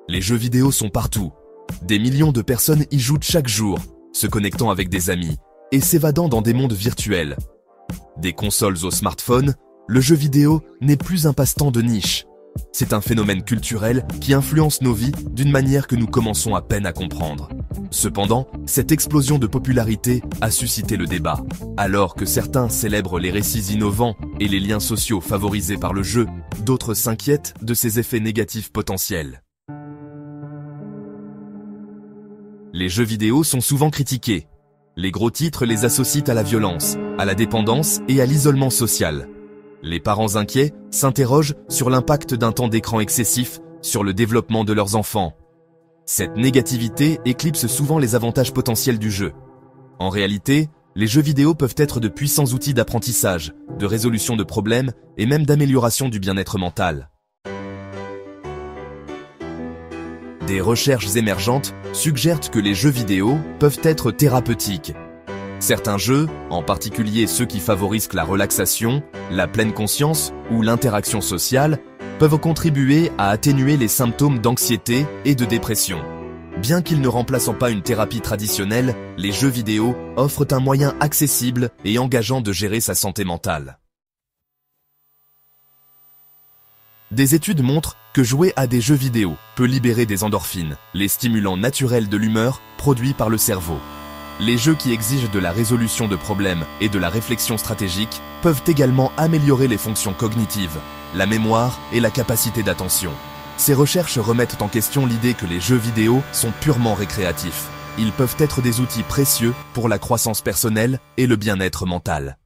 Les jeux vidéo sont partout. Des millions de personnes y jouent chaque jour, se connectant avec des amis et s'évadant dans des mondes virtuels. Des consoles aux smartphones, le jeu vidéo n'est plus un passe-temps de niche. C'est un phénomène culturel qui influence nos vies d'une manière que nous commençons à peine à comprendre. Cependant, cette explosion de popularité a suscité le débat. Alors que certains célèbrent les récits innovants et les liens sociaux favorisés par le jeu, d'autres s'inquiètent de ses effets négatifs potentiels. Les jeux vidéo sont souvent critiqués. Les gros titres les associent à la violence, à la dépendance et à l'isolement social. Les parents inquiets s'interrogent sur l'impact d'un temps d'écran excessif sur le développement de leurs enfants. Cette négativité éclipse souvent les avantages potentiels du jeu. En réalité, les jeux vidéo peuvent être de puissants outils d'apprentissage, de résolution de problèmes et même d'amélioration du bien-être mental. Des recherches émergentes suggèrent que les jeux vidéo peuvent être thérapeutiques. Certains jeux, en particulier ceux qui favorisent la relaxation, la pleine conscience ou l'interaction sociale, peuvent contribuer à atténuer les symptômes d'anxiété et de dépression. Bien qu'ils ne remplaçant pas une thérapie traditionnelle, les jeux vidéo offrent un moyen accessible et engageant de gérer sa santé mentale. Des études montrent que jouer à des jeux vidéo peut libérer des endorphines, les stimulants naturels de l'humeur produits par le cerveau. Les jeux qui exigent de la résolution de problèmes et de la réflexion stratégique peuvent également améliorer les fonctions cognitives, la mémoire et la capacité d'attention. Ces recherches remettent en question l'idée que les jeux vidéo sont purement récréatifs. Ils peuvent être des outils précieux pour la croissance personnelle et le bien-être mental.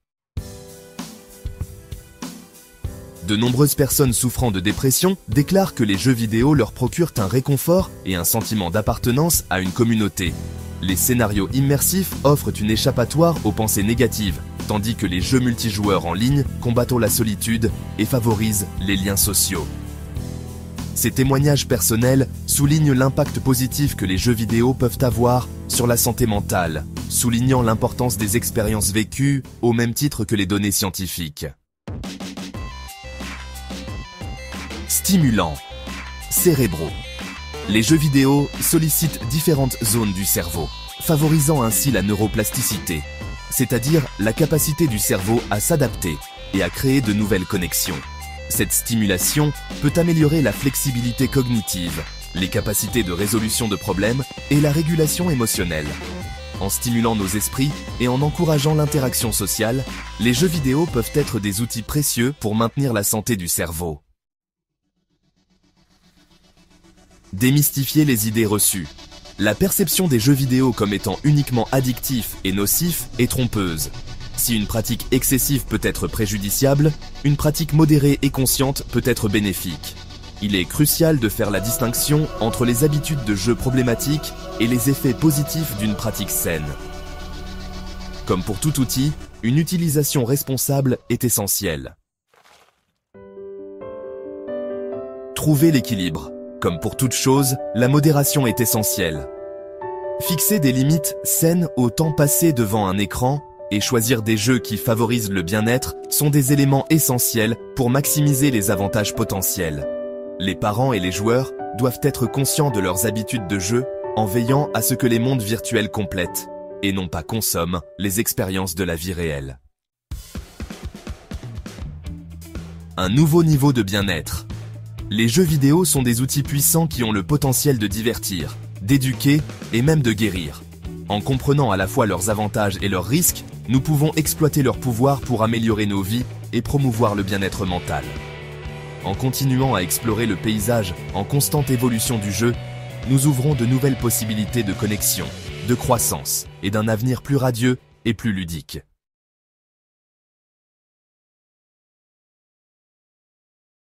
De nombreuses personnes souffrant de dépression déclarent que les jeux vidéo leur procurent un réconfort et un sentiment d'appartenance à une communauté. Les scénarios immersifs offrent une échappatoire aux pensées négatives, tandis que les jeux multijoueurs en ligne combattent la solitude et favorisent les liens sociaux. Ces témoignages personnels soulignent l'impact positif que les jeux vidéo peuvent avoir sur la santé mentale, soulignant l'importance des expériences vécues au même titre que les données scientifiques. Stimulants, cérébraux. Les jeux vidéo sollicitent différentes zones du cerveau, favorisant ainsi la neuroplasticité, c'est-à-dire la capacité du cerveau à s'adapter et à créer de nouvelles connexions. Cette stimulation peut améliorer la flexibilité cognitive, les capacités de résolution de problèmes et la régulation émotionnelle. En stimulant nos esprits et en encourageant l'interaction sociale, les jeux vidéo peuvent être des outils précieux pour maintenir la santé du cerveau. Démystifier les idées reçues. La perception des jeux vidéo comme étant uniquement addictifs et nocifs est trompeuse. Si une pratique excessive peut être préjudiciable, une pratique modérée et consciente peut être bénéfique. Il est crucial de faire la distinction entre les habitudes de jeu problématiques et les effets positifs d'une pratique saine. Comme pour tout outil, une utilisation responsable est essentielle. Trouver l'équilibre. Comme pour toute chose, la modération est essentielle. Fixer des limites saines au temps passé devant un écran et choisir des jeux qui favorisent le bien-être sont des éléments essentiels pour maximiser les avantages potentiels. Les parents et les joueurs doivent être conscients de leurs habitudes de jeu en veillant à ce que les mondes virtuels complètent, et non pas consomment, les expériences de la vie réelle. Un nouveau niveau de bien-être. Les jeux vidéo sont des outils puissants qui ont le potentiel de divertir, d'éduquer et même de guérir. En comprenant à la fois leurs avantages et leurs risques, nous pouvons exploiter leur pouvoir pour améliorer nos vies et promouvoir le bien-être mental. En continuant à explorer le paysage en constante évolution du jeu, nous ouvrons de nouvelles possibilités de connexion, de croissance et d'un avenir plus radieux et plus ludique.